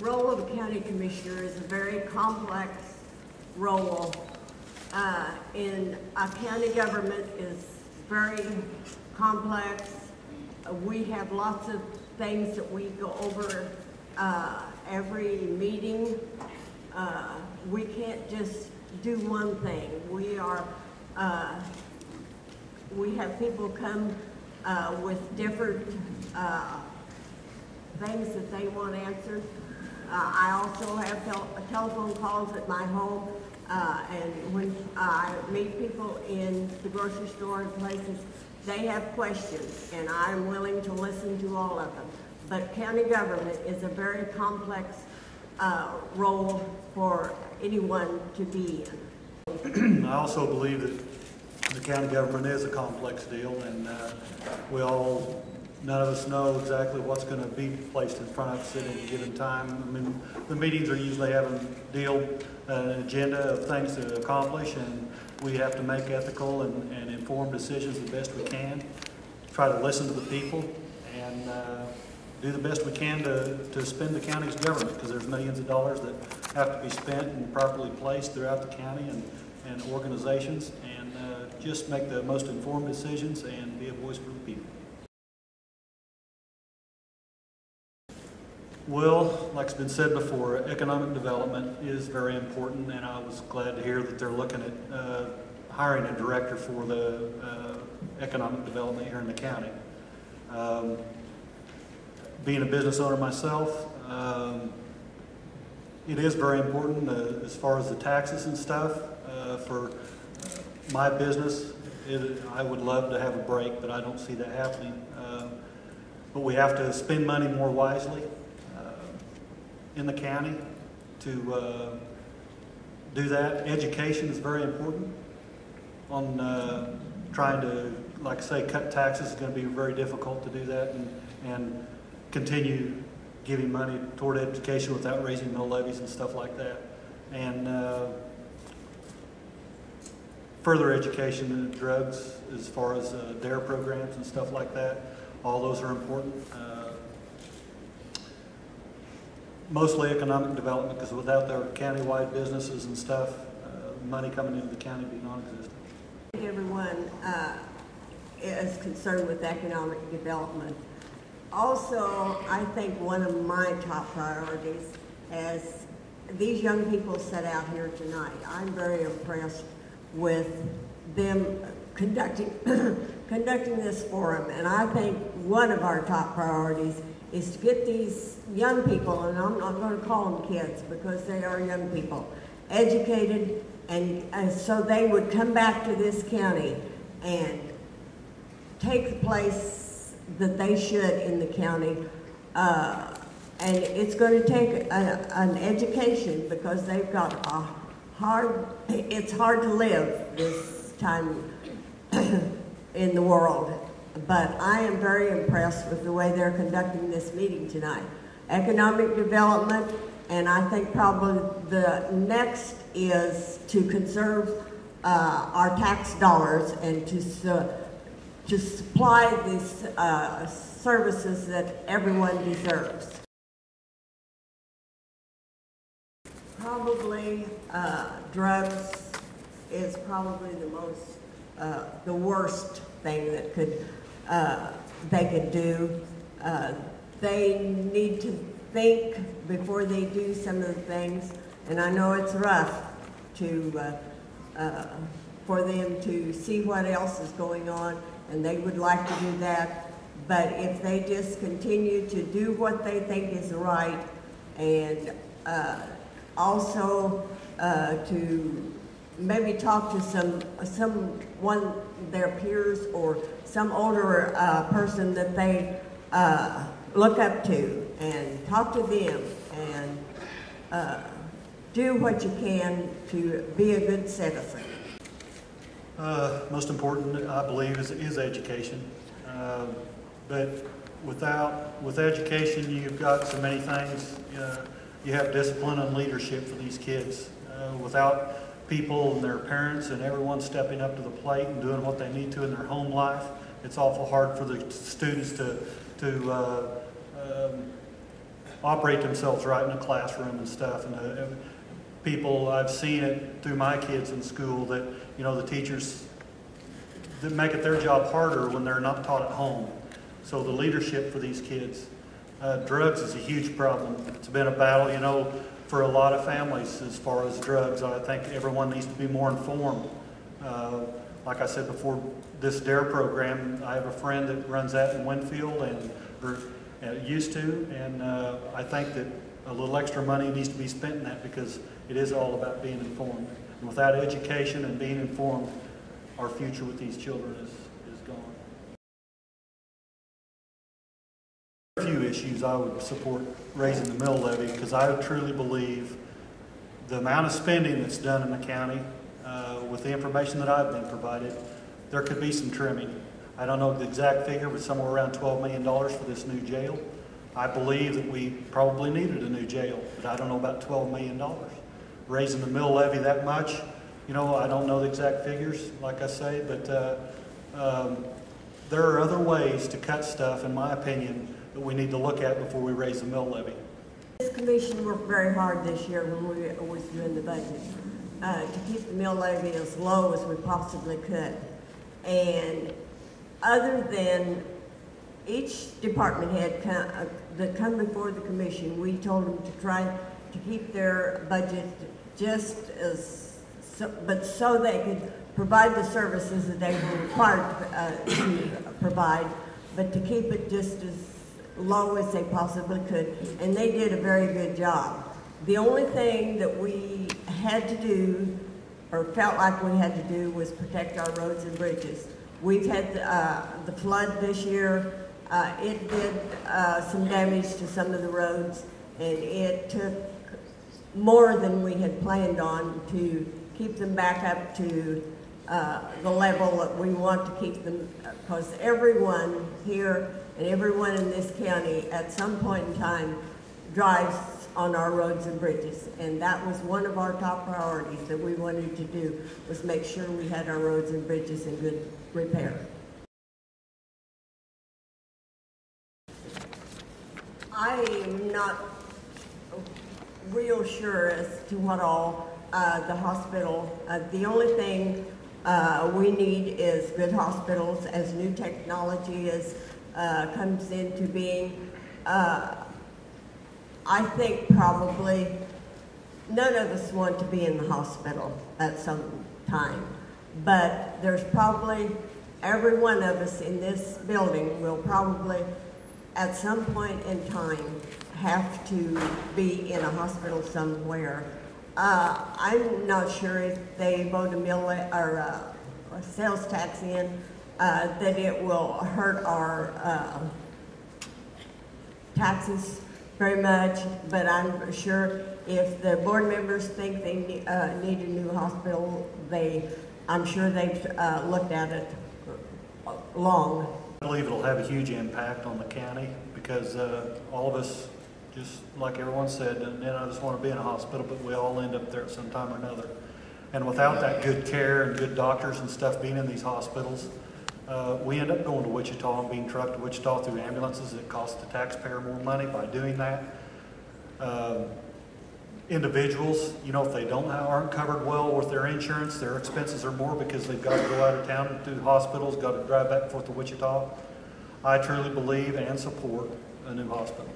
role of a county commissioner is a very complex role. In a county government is very complex. We have lots of things that we go over every meeting. We can't just do one thing. We have people come with different things that they want answered. I also have telephone calls at my home, and when I meet people in the grocery store and places, they have questions, and I'm willing to listen to all of them. But county government is a very complex role for anyone to be in. I also believe that the county government is a complex deal, and none of us know exactly what's going to be placed in front of us at any given time. I mean, the meetings are usually having an agenda of things to accomplish, and we have to make ethical and informed decisions the best we can, try to listen to the people, and do the best we can to spend the county's government, because there's millions of dollars that have to be spent and properly placed throughout the county and organizations, and just make the most informed decisions and be a voice for the people. Well, like it's been said before, economic development is very important, and I was glad to hear that they're looking at hiring a director for the economic development here in the county. Being a business owner myself, it is very important as far as the taxes and stuff. For my business, I would love to have a break, but I don't see that happening. But we have to spend money more wisely in the county to do that. Education is very important. On trying to, like I say, cut taxes is going to be very difficult to do that, and continue giving money toward education without raising mill levies and stuff like that. And further education in drugs, as far as DARE programs and stuff like that, all those are important. Mostly economic development, because without their county-wide businesses and stuff, money coming into the county would be non-existent. Everyone is concerned with economic development. Also, I think one of my top priorities, as these young people set out here tonight, I'm very impressed with them conducting this forum, and I think one of our top priorities is to get these young people, and I'm not going to call them kids because they are young people, educated, and so they would come back to this county and take the place that they should in the county. And it's going to take an education, because they've got it's hard to live this time in the world. But I am very impressed with the way they're conducting this meeting tonight. Economic development, and I think probably the next is to conserve our tax dollars and to supply these services that everyone deserves. Probably drugs is probably the worst thing that they could do. They need to think before they do some of the things, and I know it's rough for them to see what else is going on, and they would like to do that. But if they just continue to do what they think is right, and also to maybe talk to someone, their peers, or some older person that they look up to, and talk to them, and do what you can to be a good citizen. Most important, I believe, is education. But with education, you've got so many things. You have discipline and leadership for these kids. Without people and their parents and everyone stepping up to the plate and doing what they need to in their home life, it's awful hard for the students to operate themselves right in a classroom and stuff. And people, I've seen it through my kids in school that, the teachers that make it their job harder when they're not taught at home. So the leadership for these kids. Drugs is a huge problem. It's been a battle, for a lot of families as far as drugs. I think everyone needs to be more informed. Like I said before, this DARE program, I have a friend that runs that in Winfield or used to, and I think that a little extra money needs to be spent in that because it is all about being informed. And without education and being informed, our future with these children is gone. A few issues I would support raising the mill levy because I truly believe the amount of spending that's done in the county, with the information that I've been provided, there could be some trimming. I don't know the exact figure, but somewhere around $12 million for this new jail. I believe that we probably needed a new jail, but I don't know about $12 million. Raising the mill levy that much, I don't know the exact figures, like I say, but there are other ways to cut stuff, in my opinion, that we need to look at before we raise the mill levy. This commission worked very hard this year when we was doing the budget to keep the mill levy as low as we possibly could. And other than each department head that come before the commission, we told them to try to keep their budget just but so they could provide the services that they were required to provide, but to keep it just as low as they possibly could. And they did a very good job. The only thing that we had to do, or felt like we had to do, was protect our roads and bridges. We've had the flood this year. It did some damage to some of the roads, and it took more than we had planned on to keep them back up to the level that we want to keep them, because everyone here and everyone in this county at some point in time drives on our roads and bridges, and that was one of our top priorities that we wanted to do, was make sure we had our roads and bridges in good repair. I am not real sure as to what all the hospital, the only thing we need is good hospitals as new technology comes into being. I think probably none of us want to be in the hospital at some time, but there's probably every one of us in this building will probably at some point in time have to be in a hospital somewhere. I'm not sure if they vote a mill or a sales tax in that it will hurt our taxes very much, but I'm sure if the board members think they need a new hospital, I'm sure they've looked at it long. I believe it'll have a huge impact on the county because all of us, just like everyone said, none of us want to be in a hospital, but we all end up there at some time or another. And without that good care and good doctors and stuff being in these hospitals, we end up going to Wichita and being trucked to Wichita through ambulances. It costs the taxpayer more money by doing that. Individuals, if they aren't covered well with their insurance, their expenses are more because they've got to go out of town to hospitals, got to drive back and forth to Wichita. I truly believe and support a new hospital.